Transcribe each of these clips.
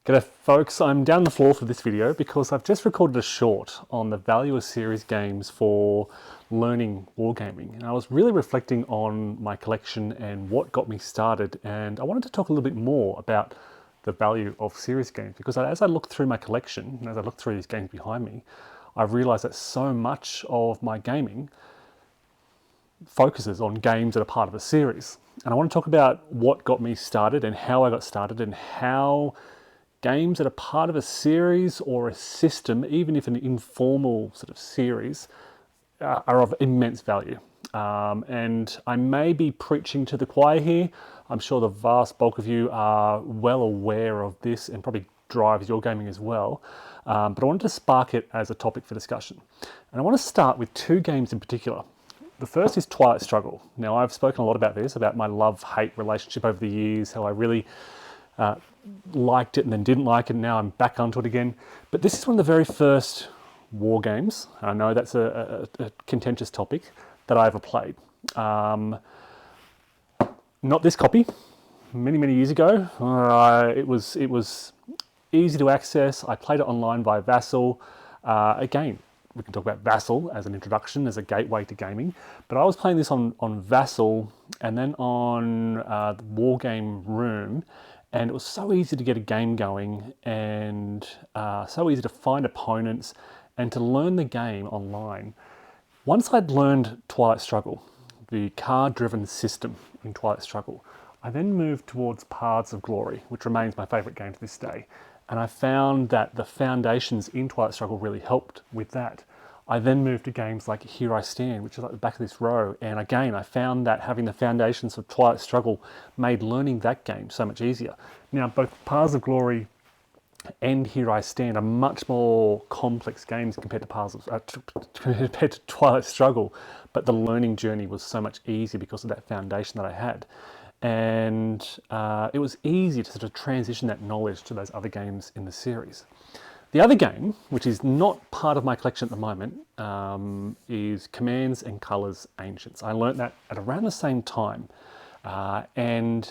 G'day folks, I'm down the floor for this video because I've just recorded a short on the value of series games for learning wargaming. And I was really reflecting on my collection and what got me started, and I wanted to talk a little bit more about the value of series games because as I look through my collection and as I look through these games behind me, I've realized that so much of my gaming focuses on games that are part of a series. And I want to talk about what got me started and how I got started and how games that are part of a series or a system, even if an informal sort of series, are of immense value. And I may be preaching to the choir here. I'm sure the vast bulk of you are well aware of this and probably drives your gaming as well. But I wanted to spark it as a topic for discussion. And I want to start with two games in particular. The first is Twilight Struggle. Now, I've spoken a lot about this, about my love-hate relationship over the years, how I really liked it and then didn't like it, and now I'm back onto it again. But this is one of the very first war games. I know that's a contentious topic that I ever played. Not this copy. Many years ago. It was easy to access. I played it online via Vassal. Again, we can talk about Vassal as an introduction, as a gateway to gaming. But I was playing this on Vassal and then on the War Game Room. And it was so easy to get a game going and so easy to find opponents and to learn the game online. Once I'd learned Twilight Struggle, the card-driven system in Twilight Struggle, I then moved towards Paths of Glory, which remains my favourite game to this day. And I found that the foundations in Twilight Struggle really helped with that. I then moved to games like Here I Stand, which is like the back of this row. And again, I found that having the foundations of Twilight Struggle made learning that game so much easier. Now, both Paths of Glory and Here I Stand are much more complex games compared to Twilight Struggle, but the learning journey was so much easier because of that foundation that I had. And it was easy to sort of transition that knowledge to those other games in the series. The other game, which is not part of my collection at the moment, is Commands and Colors Ancients. I learnt that at around the same time, and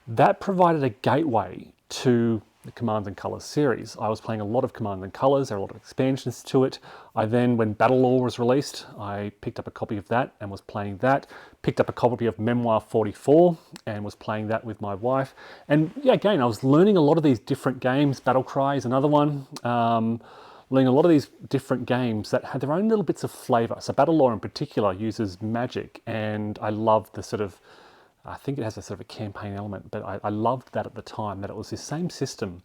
that provided a gateway to the Commands and Colors series. I was playing a lot of Commands and Colors, there are a lot of expansions to it. I then, when Battle Lore was released, I picked up a copy of that and was playing that. Picked up a copy of Memoir 44 and was playing that with my wife. And yeah, again, I was learning a lot of these different games. Battle Cry is another one. Learning a lot of these different games that had their own little bits of flavour. So Battle Lore in particular uses magic, and I loved the sort of, I think it has a sort of a campaign element, but I loved that at the time, that it was the same system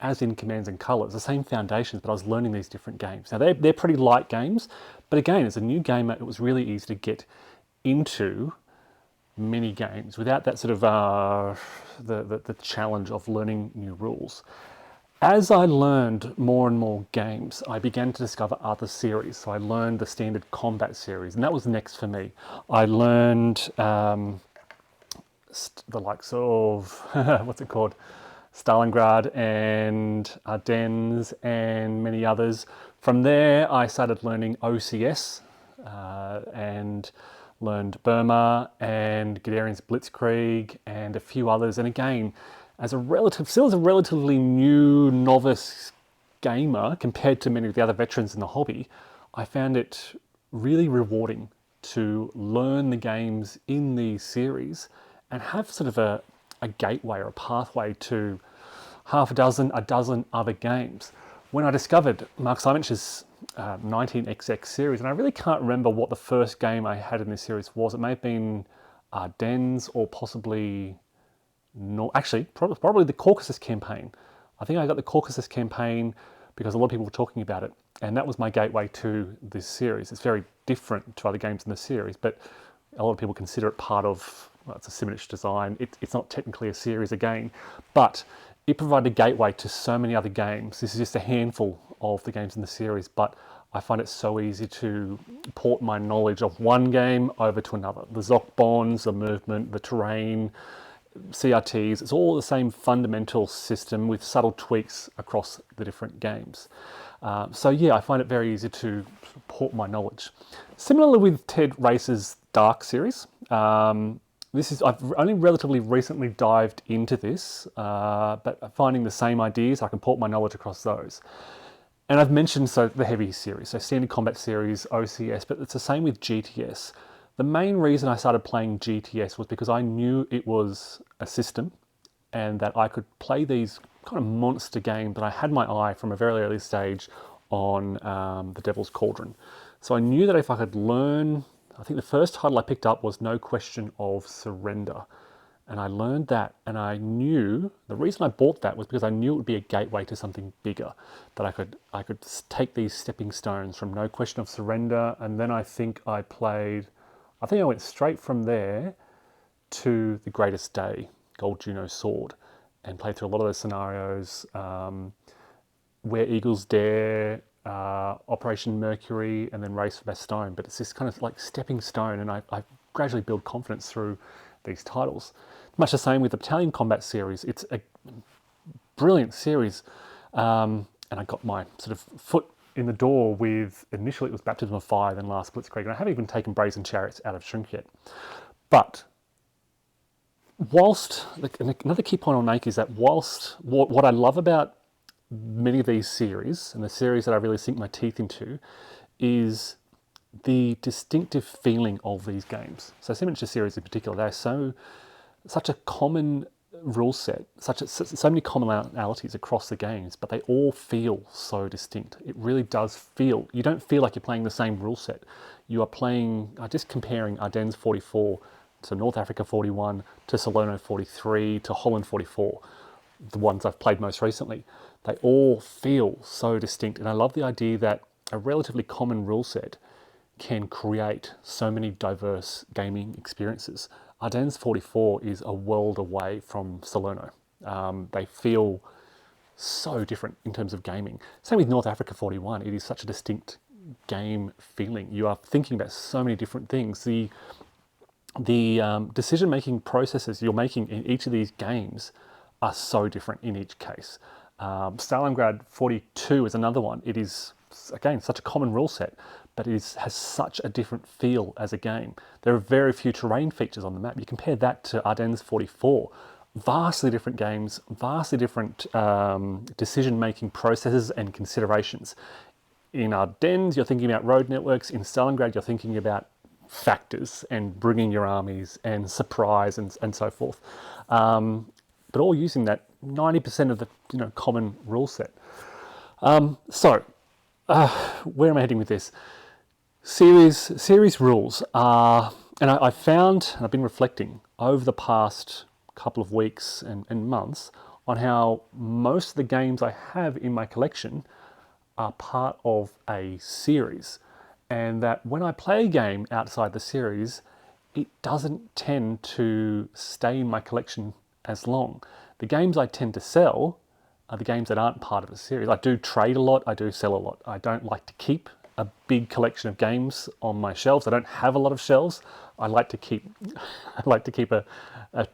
as in Commands and Colors, the same foundations, but I was learning these different games. Now they're pretty light games, but again, as a new gamer, it was really easy to get into mini games without that sort of the challenge of learning new rules. As I learned more and more games, I began to discover other series. So I learned the Standard Combat series, and that was next for me. I learned the likes of, what's it called? Stalingrad and Ardennes and many others. From there, I started learning OCS and learned Burma and Guderian's Blitzkrieg and a few others. And again, still as a relatively new novice gamer compared to many of the other veterans in the hobby, I found it really rewarding to learn the games in these series and have sort of a gateway or a pathway to a dozen other games. When I discovered Mark Simon's 19XX series, and I really can't remember what the first game I had in this series was. It may have been Ardennes or possibly, probably the Caucasus campaign. I think I got the Caucasus campaign because a lot of people were talking about it, and that was my gateway to this series. It's very different to other games in the series, but a lot of people consider it part of, well, it's a Simonich design. It's not technically a series again, but it provided a gateway to so many other games. This is just a handful of the games in the series, but I find it so easy to port my knowledge of one game over to another. The Zoc bonds, the movement, the terrain, CRTs, it's all the same fundamental system with subtle tweaks across the different games. So yeah, I find it very easy to port my knowledge. Similarly with Ted Race's Dark series, I've only relatively recently dived into this, but finding the same ideas, I can port my knowledge across those. And I've mentioned the heavy series, so Standard Combat Series, OCS, but it's the same with GTS. The main reason I started playing GTS was because I knew it was a system and that I could play these kind of monster games, but I had my eye from a very early stage on the Devil's Cauldron. So I knew that if I could learn, I think the first title I picked up was No Question of Surrender. And I learned that, and I knew the reason I bought that was because I knew it would be a gateway to something bigger. That I could take these stepping stones from No Question of Surrender, and then I think I went straight from there to The Greatest Day, Gold Juno Sword, and played through a lot of those scenarios. Where Eagles Dare, Operation Mercury, and then Race for Bastogne. But it's this kind of like stepping stone, and I gradually build confidence through these titles. Much the same with the Battalion Combat series. It's a brilliant series, and I got my sort of foot in the door with, initially it was Baptism of Fire, then Last Blitzkrieg, and I haven't even taken Brazen Chariots out of Shrink yet. But another key point I'll make is that what I love about many of these series, and the series that I really sink my teeth into, is the distinctive feeling of these games. So Signature series in particular, they're such a common rule set, so many commonalities across the games, but they all feel so distinct. It really does feel, you don't feel like you're playing the same rule set. You are playing, just comparing Ardennes 44 to North Africa 41 to Salerno 43 to Holland 44, the ones I've played most recently. They all feel so distinct, and I love the idea that a relatively common rule set can create so many diverse gaming experiences. Ardennes 44 is a world away from Salerno. They feel so different in terms of gaming. Same with North Africa 41. It is such a distinct game feeling. You are thinking about so many different things. The decision-making processes you're making in each of these games are so different in each case. Stalingrad 42 is another one. It is, again, such a common rule set, but it has such a different feel as a game. There are very few terrain features on the map. You compare that to Ardennes 44, vastly different games, vastly different decision-making processes and considerations. In Ardennes, you're thinking about road networks. In Stalingrad, you're thinking about factors and bringing your armies and surprise and so forth. But all using that 90% of the common rule set. Where am I heading with this? Series rules are, and I found, and I've been reflecting over the past couple of weeks and months on how most of the games I have in my collection are part of a series, and that when I play a game outside the series, it doesn't tend to stay in my collection as long. The games I tend to sell are the games that aren't part of a series. I do trade a lot, I do sell a lot. I don't like to keep a big collection of games on my shelves. I don't have a lot of shelves. I like to keep a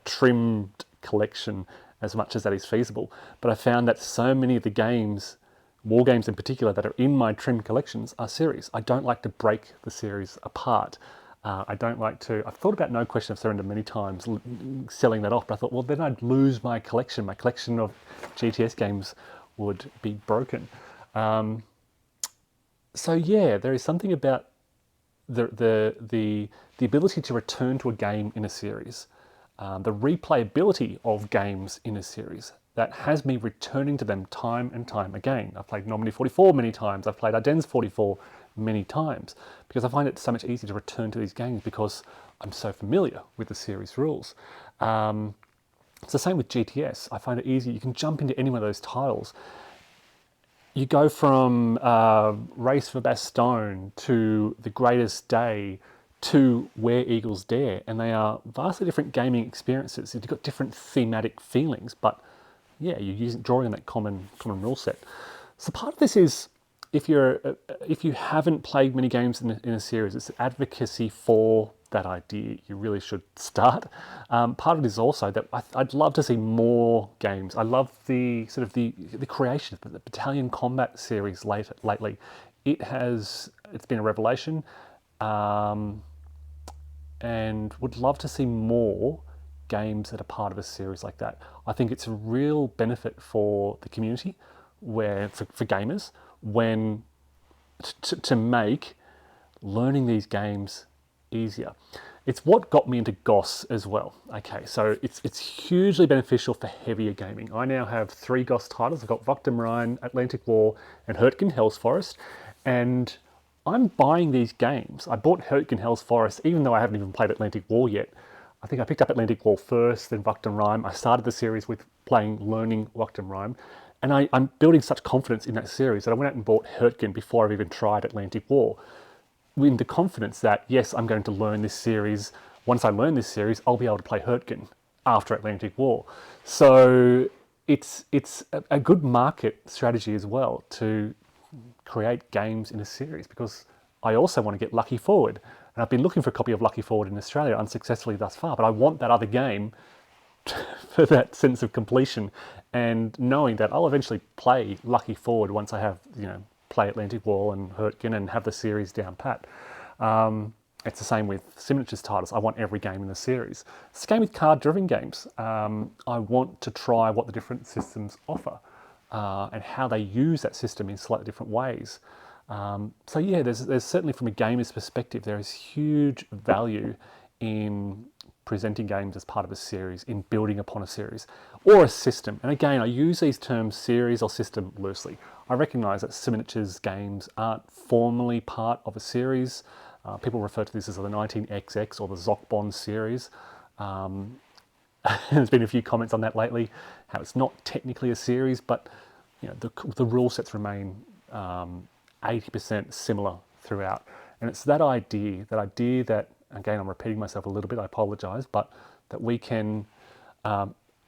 trimmed collection as much as that is feasible. But I found that so many of the games, war games in particular, that are in my trimmed collections are series. I don't like to break the series apart. I don't like to, I've thought about No Question of Surrender many times, selling that off, but I thought, well, then I'd lose my collection. My collection of GTS games would be broken. So yeah, there is something about the ability to return to a game in a series, the replayability of games in a series that has me returning to them time and time again. I've played Normandy 44 many times. I've played Ardennes 44 many times because I find it so much easier to return to these games because I'm so familiar with the series rules. It's the same with GTS. I find it easy. You can jump into any one of those titles. You go from Race for Bastogne to The Greatest Day to Where Eagles Dare, and they are vastly different gaming experiences. You've got different thematic feelings, but yeah, you're drawing on that common rule set. So part of this is, if you haven't played many games in a series, it's advocacy for that idea. You really should start. Part of it is also that I'd love to see more games. I love the creation of the Battalion Combat series lately. It's been a revelation. and would love to see more games that are part of a series like that. I think it's a real benefit for the community, where for gamers, when to make learning these games easier. It's what got me into GOS as well. Okay, so it's hugely beneficial for heavier gaming. I now have 3 GOS titles. I've got Vakhtım Rhine, Atlantic War, and Hurtgen Hell's Forest, and I'm buying these games. I bought Hurtgen Hell's Forest even though I haven't even played Atlantic War yet. I think I picked up Atlantic War first, then Vakhtım Rhine. I started the series with learning Vakhtım Rhine, and I'm building such confidence in that series that I went out and bought Hurtgen before I've even tried Atlantic War, with the confidence that, yes, I'm going to learn this series. Once I learn this series, I'll be able to play Hurtgen after Atlantic War. So it's a good market strategy as well to create games in a series, because I also want to get Lucky Forward. And I've been looking for a copy of Lucky Forward in Australia unsuccessfully thus far, but I want that other game for that sense of completion, and knowing that I'll eventually play Lucky Forward once I have, play Atlantic War and Hurtgen and have the series down pat. It's the same with Simonitch's titles. I want every game in the series. It's the same with card-driven games. I want to try what the different systems offer and how they use that system in slightly different ways. So yeah, there's certainly, from a gamer's perspective, there is huge value in presenting games as part of a series, in building upon a series or a system. And again, I use these terms series or system loosely. I recognise that Simonitch's games aren't formally part of a series. People refer to this as the 19XX or the Zokbon series. There's been a few comments on that lately, how it's not technically a series, but the rule sets remain 80% similar throughout. And it's that idea that, again, I'm repeating myself a little bit, I apologise, but that we can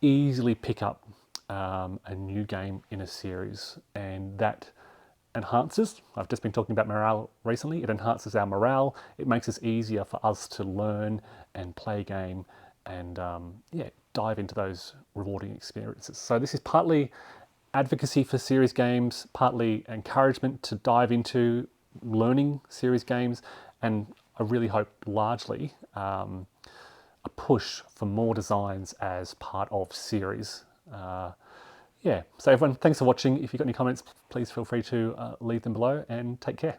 easily pick up a new game in a series, and that enhances, I've just been talking about morale recently, it enhances our morale, it makes it easier for us to learn and play a game and dive into those rewarding experiences. So this is partly advocacy for series games, partly encouragement to dive into learning series games, and I really hope largely a push for more designs as part of series. So everyone, thanks for watching. If you've got any comments, please feel free to leave them below, and take care.